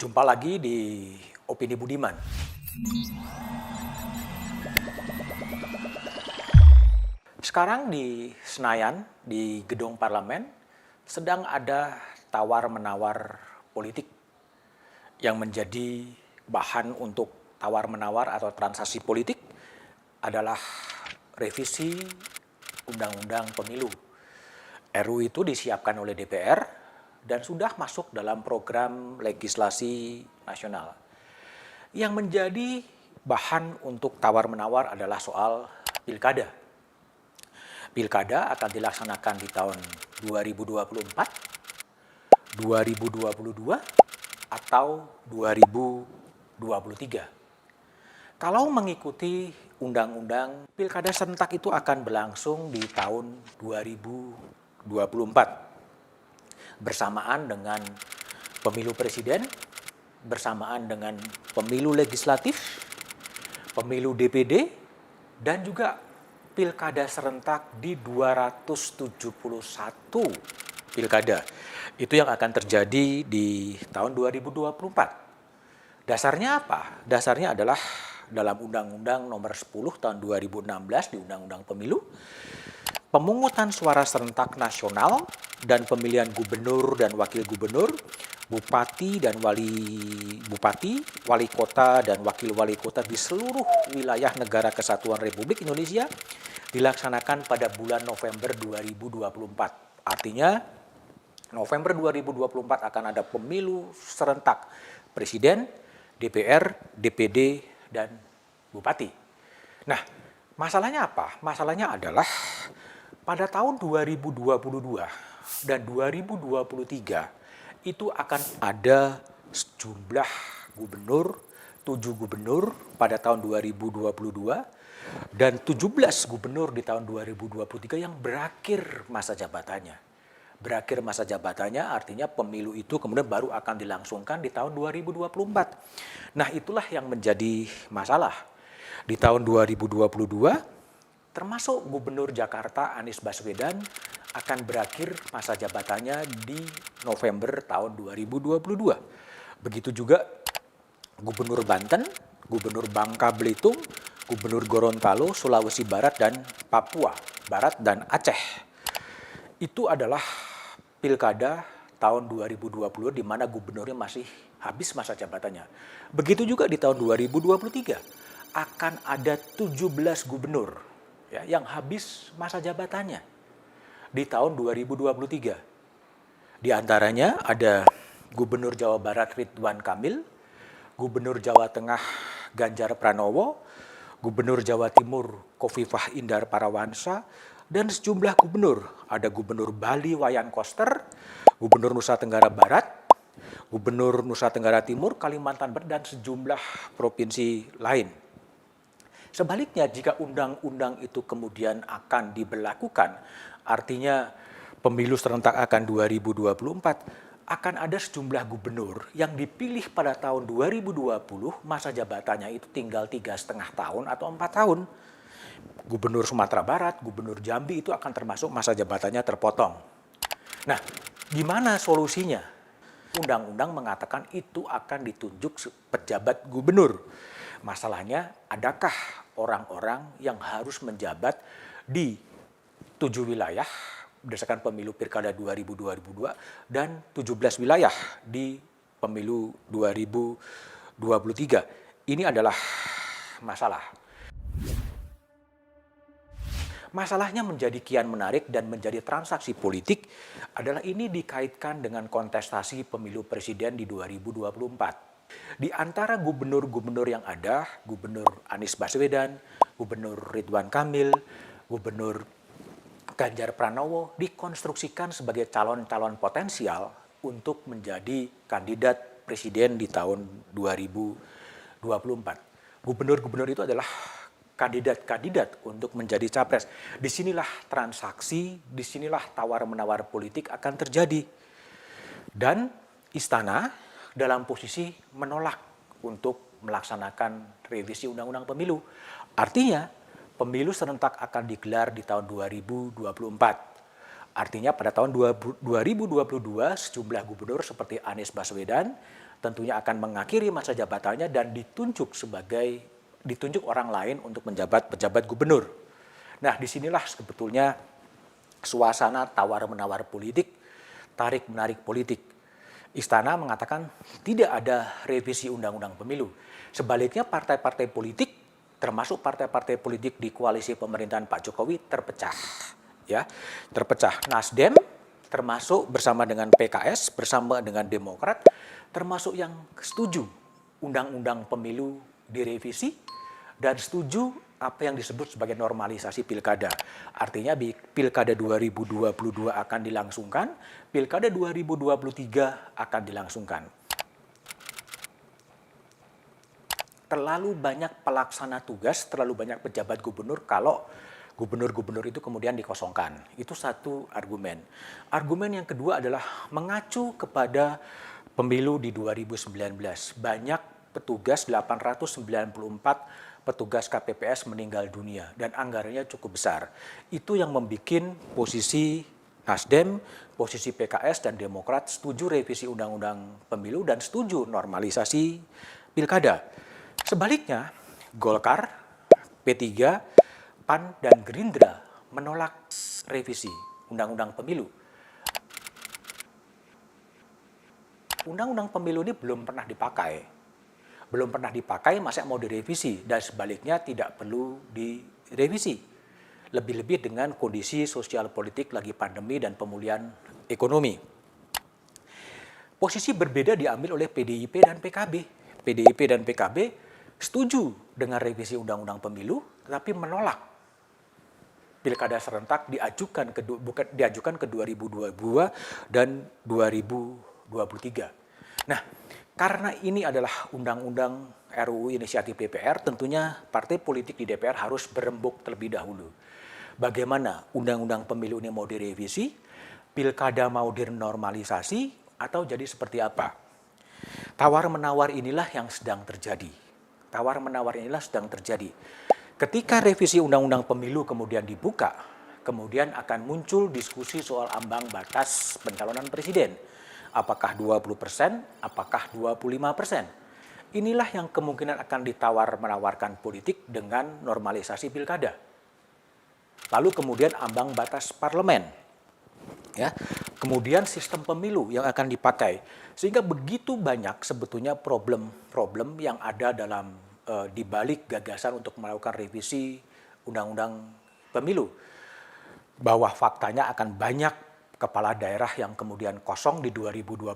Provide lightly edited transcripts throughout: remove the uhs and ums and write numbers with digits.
Jumpa lagi di Opini Budiman. Sekarang di Senayan, di gedung parlemen, sedang ada tawar-menawar politik yang menjadi bahan untuk tawar-menawar atau transaksi politik adalah revisi Undang-Undang Pemilu. RUU itu disiapkan oleh DPR dan sudah masuk dalam program legislasi nasional. Yang menjadi bahan untuk tawar-menawar adalah soal pilkada. Pilkada akan dilaksanakan di tahun 2024, 2022, atau 2023. Kalau mengikuti undang-undang, pilkada serentak itu akan berlangsung di tahun 2024. Bersamaan dengan pemilu presiden, bersamaan dengan pemilu legislatif, pemilu DPD, dan juga pilkada serentak di 271 pilkada. Itu yang akan terjadi di tahun 2024. Dasarnya apa? Dasarnya adalah dalam Undang-Undang Nomor 10 Tahun 2016 di Undang-Undang Pemilu, pemungutan suara serentak nasional dan pemilihan gubernur dan wakil gubernur, bupati dan wali kota dan wakil wali kota di seluruh wilayah negara kesatuan Republik Indonesia dilaksanakan pada bulan November 2024. Artinya November 2024 akan ada pemilu serentak presiden, DPR, DPD, dan bupati. Nah, masalahnya apa? Masalahnya adalah pada tahun 2022 dan 2023 itu akan ada sejumlah gubernur, 7 gubernur pada tahun 2022 dan 17 gubernur di tahun 2023 yang berakhir masa jabatannya. Berakhir masa jabatannya artinya pemilu itu kemudian baru akan dilangsungkan di tahun 2024. Nah, itulah yang menjadi masalah. Di tahun 2022, termasuk Gubernur Jakarta Anies Baswedan akan berakhir masa jabatannya di November tahun 2022. Begitu juga Gubernur Banten, Gubernur Bangka Belitung, Gubernur Gorontalo, Sulawesi Barat, dan Papua Barat, dan Aceh. Itu adalah pilkada tahun 2020 di mana gubernurnya masih habis masa jabatannya. Begitu juga di tahun 2023 akan ada 17 gubernur ya, yang habis masa jabatannya di tahun 2023. Di antaranya ada Gubernur Jawa Barat Ridwan Kamil, Gubernur Jawa Tengah Ganjar Pranowo, Gubernur Jawa Timur Khofifah Indar Parawansa, dan sejumlah gubernur. Ada Gubernur Bali Wayan Koster, Gubernur Nusa Tenggara Barat, Gubernur Nusa Tenggara Timur, Kalimantan Barat, dan sejumlah provinsi lain. Sebaliknya, jika undang-undang itu kemudian akan diberlakukan, artinya pemilu serentak akan 2024, akan ada sejumlah gubernur yang dipilih pada tahun 2020, masa jabatannya itu tinggal 3,5 tahun atau 4 tahun. Gubernur Sumatera Barat, Gubernur Jambi itu akan termasuk masa jabatannya terpotong. Nah, gimana solusinya? Undang-undang mengatakan itu akan ditunjuk pejabat gubernur. Masalahnya, adakah orang-orang yang harus menjabat di 7 wilayah berdasarkan pemilu pilkada 2022 dan 17 wilayah di pemilu 2023. Ini adalah masalah. Masalahnya menjadi kian menarik dan menjadi transaksi politik adalah ini dikaitkan dengan kontestasi pemilu presiden di 2024. Di antara gubernur-gubernur yang ada, Gubernur Anies Baswedan, Gubernur Ridwan Kamil, Gubernur Ganjar Pranowo dikonstruksikan sebagai calon-calon potensial untuk menjadi kandidat presiden di tahun 2024. Gubernur-gubernur itu adalah kandidat-kandidat untuk menjadi capres. Disinilah transaksi, disinilah tawar-menawar politik akan terjadi. Dan istana dalam posisi menolak untuk melaksanakan revisi Undang-Undang Pemilu. Artinya, pemilu serentak akan digelar di tahun 2024. Artinya pada tahun 2022 sejumlah gubernur seperti Anies Baswedan tentunya akan mengakhiri masa jabatannya dan ditunjuk orang lain untuk menjabat pejabat gubernur. Nah, disinilah sebetulnya suasana tawar-menawar politik, tarik-menarik politik. Istana mengatakan tidak ada revisi undang-undang pemilu. Sebaliknya partai-partai politik, termasuk partai-partai politik di koalisi pemerintahan Pak Jokowi terpecah. Ya, terpecah. Nasdem termasuk bersama dengan PKS, bersama dengan Demokrat, termasuk yang setuju undang-undang pemilu direvisi dan setuju apa yang disebut sebagai normalisasi pilkada. Artinya pilkada 2022 akan dilangsungkan, pilkada 2023 akan dilangsungkan. Terlalu banyak pelaksana tugas, terlalu banyak pejabat gubernur kalau gubernur-gubernur itu kemudian dikosongkan. Itu satu argumen. Argumen yang kedua adalah mengacu kepada pemilu di 2019. Banyak petugas, 894 petugas KPPS meninggal dunia dan anggarannya cukup besar. Itu yang membuat posisi Nasdem, posisi PKS dan Demokrat setuju revisi undang-undang pemilu dan setuju normalisasi pilkada. Sebaliknya, Golkar, P3, PAN, dan Gerindra menolak revisi undang-undang pemilu. Undang-undang pemilu ini belum pernah dipakai. Belum pernah dipakai, masa mau direvisi? Dan sebaliknya tidak perlu direvisi. Lebih-lebih dengan kondisi sosial politik lagi pandemi dan pemulihan ekonomi. Posisi berbeda diambil oleh PDIP dan PKB. PDIP dan PKB setuju dengan revisi undang-undang pemilu, tetapi menolak pilkada serentak diajukan ke 2022 dan 2023. Nah, karena ini adalah undang-undang RUU inisiatif DPR, tentunya partai politik di DPR harus berembuk terlebih dahulu. Bagaimana undang-undang pemilu ini mau direvisi, pilkada mau dinormalisasi, atau jadi seperti apa? Tawar-menawar inilah yang sedang terjadi. Tawar-menawar inilah sedang terjadi. Ketika revisi undang-undang pemilu kemudian dibuka, kemudian akan muncul diskusi soal ambang batas pencalonan presiden. Apakah 20%, apakah 25%? Inilah yang kemungkinan akan ditawar-menawarkan politik dengan normalisasi pilkada. Lalu kemudian ambang batas parlemen. Ya, kemudian sistem pemilu yang akan dipakai. Sehingga begitu banyak sebetulnya problem-problem yang ada dalam di balik gagasan untuk melakukan revisi undang-undang pemilu. Bahwa faktanya akan banyak kepala daerah yang kemudian kosong di 2022,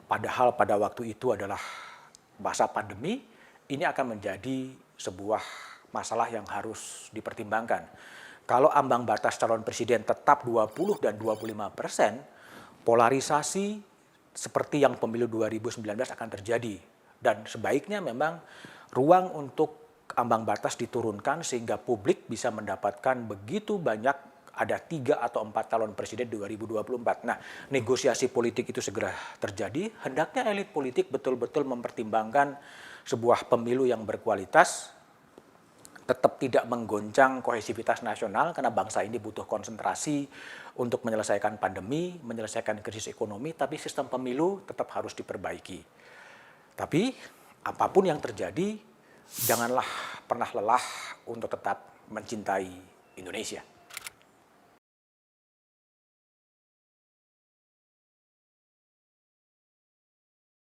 padahal pada waktu itu adalah masa pandemi, ini akan menjadi sebuah masalah yang harus dipertimbangkan. Kalau ambang batas calon presiden tetap 20 dan 25%, polarisasi seperti yang pemilu 2019 akan terjadi. Dan sebaiknya memang ruang untuk ambang batas diturunkan sehingga publik bisa mendapatkan begitu banyak, ada 3 atau 4 calon presiden 2024. Nah, negosiasi politik itu segera terjadi. Hendaknya elit politik betul-betul mempertimbangkan sebuah pemilu yang berkualitas, tetap tidak menggoncang kohesivitas nasional karena bangsa ini butuh konsentrasi untuk menyelesaikan pandemi, menyelesaikan krisis ekonomi, tapi sistem pemilu tetap harus diperbaiki. Tapi apapun yang terjadi, janganlah pernah lelah untuk tetap mencintai Indonesia.